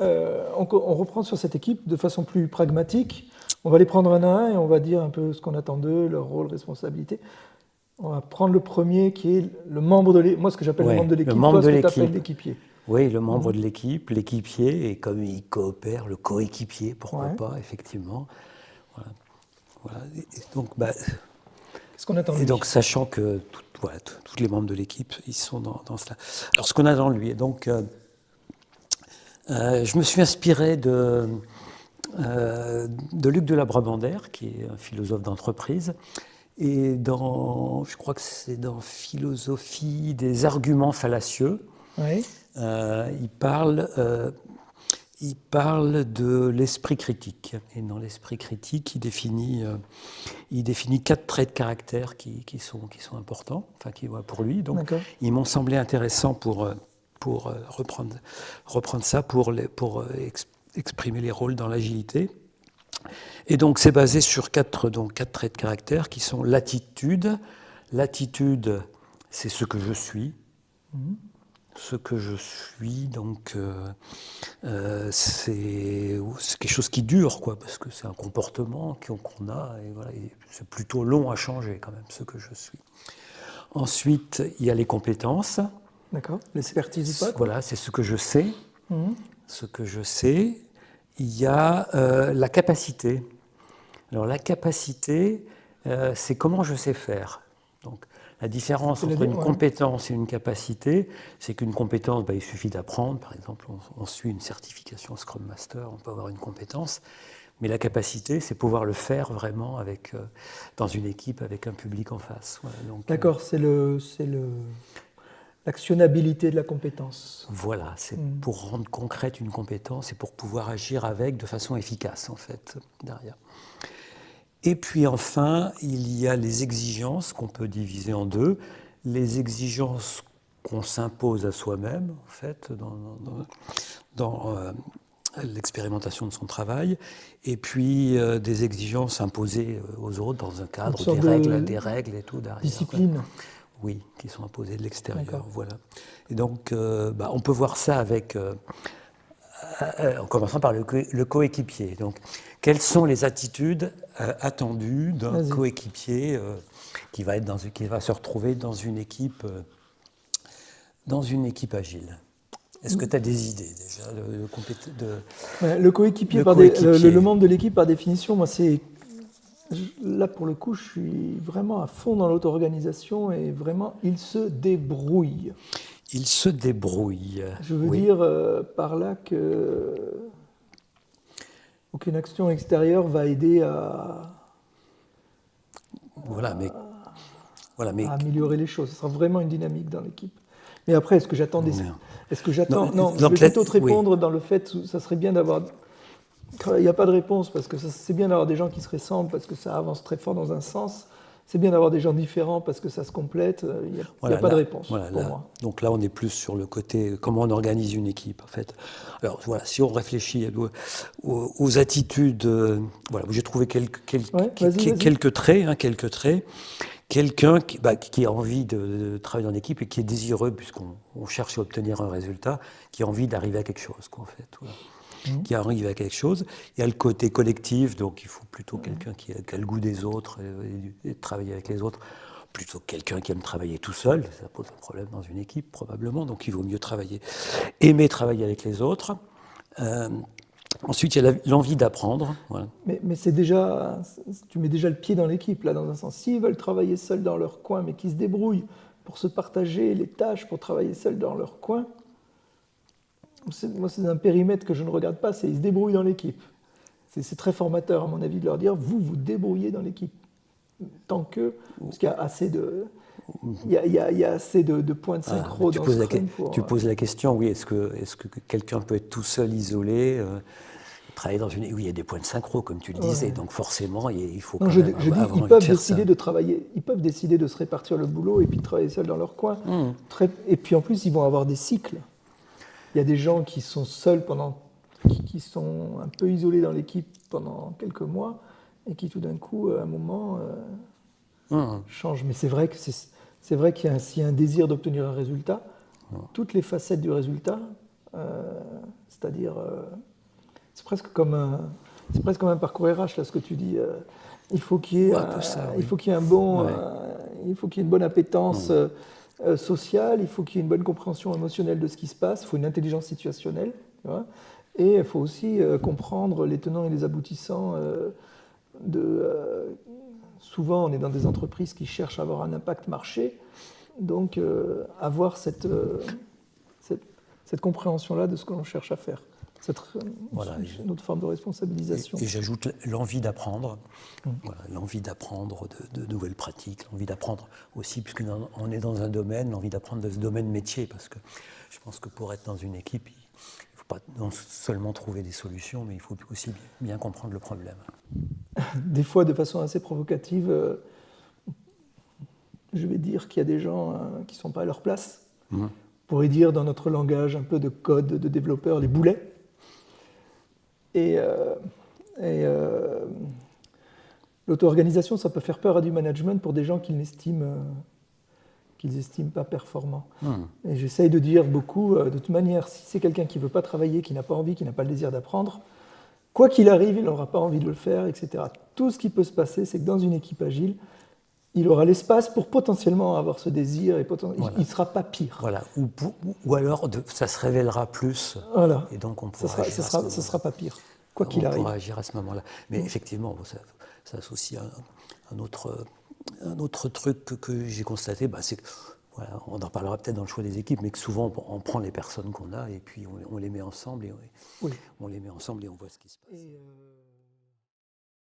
on reprend sur cette équipe de façon plus pragmatique. On va les prendre un à un et on va dire un peu ce qu'on attend d'eux, leur rôle, responsabilité. On va prendre le premier qui est le membre de l'équipe. Moi, ce que j'appelle le membre de l'équipe, toi, ce que tu appelles l'équipier. Oui, le membre de l'équipe, l'équipier, et comme il coopère, le coéquipier, pourquoi pas, effectivement. Voilà. Et donc, qu'est-ce qu'on attend de lui ? Et donc, sachant que tous les membres de l'équipe, ils sont dans cela. Alors, ce qu'on attend de lui, donc, je me suis inspiré de Luc de la Brabandaire, qui est un philosophe d'entreprise, et je crois que c'est dans Philosophie des arguments fallacieux, il parle de l'esprit critique. Et dans l'esprit critique, il définit 4 traits de caractère qui sont importants, enfin, pour lui. Donc, ils m'ont semblé intéressants pour reprendre ça, pour exprimer les rôles dans l'agilité. Et donc, c'est basé sur 4 traits de caractère qui sont l'attitude. L'attitude, c'est ce que je suis. Ce que je suis, donc, c'est quelque chose qui dure, quoi, parce que c'est un comportement qu'on a, et voilà, et c'est plutôt long à changer, quand même, ce que je suis. Ensuite, il y a les compétences. D'accord, l'expertise ou pas. Voilà, c'est ce que je sais. Ce que je sais. Il y a la capacité. Alors, la capacité, c'est comment je sais faire. Donc, la différence entre une compétence et une capacité, c'est qu'une compétence, il suffit d'apprendre. Par exemple, on suit une certification Scrum Master, on peut avoir une compétence. Mais la capacité, c'est pouvoir le faire vraiment dans une équipe avec un public en face. Voilà, d'accord, c'est l'actionnabilité de la compétence. Voilà, c'est pour rendre concrète une compétence et pour pouvoir agir avec de façon efficace, en fait, derrière. Et puis enfin, il y a les exigences qu'on peut diviser en 2. Les exigences qu'on s'impose à soi-même, en fait, dans l'expérimentation de son travail, et puis des exigences imposées aux autres dans un cadre, des règles et tout derrière. Discipline. Oui, qui sont imposées de l'extérieur. Voilà. Et donc, on peut voir ça avec... en commençant par le coéquipier. Donc, quelles sont les attitudes attendues d'un coéquipier qui va se retrouver dans une équipe agile? Est-ce que tu as des idées déjà le coéquipier, le membre de l'équipe par définition, moi là pour le coup, je suis vraiment à fond dans l'auto-organisation et vraiment il se débrouille. Il se débrouille. Je veux dire par là que aucune action extérieure va aider à améliorer les choses. Ce sera vraiment une dynamique dans l'équipe. Mais après, est-ce que j'attends Non, je vais plutôt te répondre dans le fait que ça serait bien d'avoir... Il n'y a pas de réponse, parce que c'est bien d'avoir des gens qui se ressemblent, parce que ça avance très fort dans un sens. C'est bien d'avoir des gens différents parce que ça se complète. Il n'y a pas de réponse pour moi. Donc là, on est plus sur le côté comment on organise une équipe, en fait. Alors voilà, si on réfléchit aux attitudes, j'ai trouvé quelques traits. Quelqu'un qui a envie de travailler en équipe et qui est désireux, puisqu'on cherche à obtenir un résultat, qui a envie d'arriver à quelque chose, quoi, en fait. Voilà. Qui arrive à quelque chose. Il y a le côté collectif, donc il faut plutôt quelqu'un qui a le goût des autres et de travailler avec les autres, plutôt que quelqu'un qui aime travailler tout seul. Ça pose un problème dans une équipe, probablement, donc il vaut mieux aimer travailler avec les autres. Ensuite, il y a l'envie d'apprendre. Voilà. Mais tu mets déjà le pied dans l'équipe, là, dans un sens. S'ils veulent travailler seuls dans leur coin, mais qu'ils se débrouillent pour se partager les tâches, pour travailler seuls dans leur coin, moi, c'est un périmètre que je ne regarde pas, c'est ils se débrouillent dans l'équipe. C'est très formateur, à mon avis, de leur dire, vous débrouillez dans l'équipe. Tant que... Parce qu'il y a assez de... Il y a assez de points de synchro dans Scrum Tu poses la question, oui, est-ce que quelqu'un peut être tout seul, isolé, travailler dans une... Oui, il y a des points de synchro, comme tu le disais, donc forcément, il faut quand même avoir ils peuvent décider de travailler, ils peuvent décider de se répartir le boulot et puis de travailler seuls dans leur coin. Et puis en plus, ils vont avoir des cycles. Il y a des gens qui sont seuls qui sont un peu isolés dans l'équipe pendant quelques mois et qui tout d'un coup, à un moment, changent. Mais c'est vrai qu'il y a un désir d'obtenir un résultat. Toutes les facettes du résultat, C'est-à-dire, c'est presque comme un parcours RH, là, ce que tu dis. Il faut qu'il y ait, il faut qu'il y ait il faut qu'il y ait une bonne appétence sociale, il faut qu'il y ait une bonne compréhension émotionnelle de ce qui se passe, il faut une intelligence situationnelle, tu vois, et il faut aussi comprendre les tenants et les aboutissants souvent, on est dans des entreprises qui cherchent à avoir un impact marché, donc avoir cette compréhension-là de ce que l'on cherche à faire. Une autre forme de responsabilisation. Et j'ajoute l'envie d'apprendre, l'envie d'apprendre de nouvelles pratiques, l'envie d'apprendre aussi, puisqu'on est dans un domaine, l'envie d'apprendre de ce domaine métier, parce que je pense que pour être dans une équipe, il ne faut pas non seulement trouver des solutions, mais il faut aussi bien comprendre le problème. Des fois, de façon assez provocative, je vais dire qu'il y a des gens qui ne sont pas à leur place. On pourrait dire dans notre langage un peu de code de développeur, les boulets. Et l'auto-organisation, ça peut faire peur à du management pour des gens qu'ils n'estiment pas performants. Et j'essaye de dire beaucoup, de toute manière, si c'est quelqu'un qui ne veut pas travailler, qui n'a pas envie, qui n'a pas le désir d'apprendre, quoi qu'il arrive, il n'aura pas envie de le faire, etc. Tout ce qui peut se passer, c'est que dans une équipe agile, il aura l'espace pour potentiellement avoir ce désir et il ne sera pas pire. Voilà. Ou alors, ça se révélera plus. Voilà. Et donc, on pourra ça sera pas pire, quoi qu'il arrive. On pourra agir à ce moment-là. Mais effectivement, ça associe un autre truc que j'ai constaté, c'est que, voilà, on en parlera peut-être dans le choix des équipes, mais que souvent, on prend les personnes qu'on a et puis on les met ensemble et on les met ensemble et on voit ce qui se passe.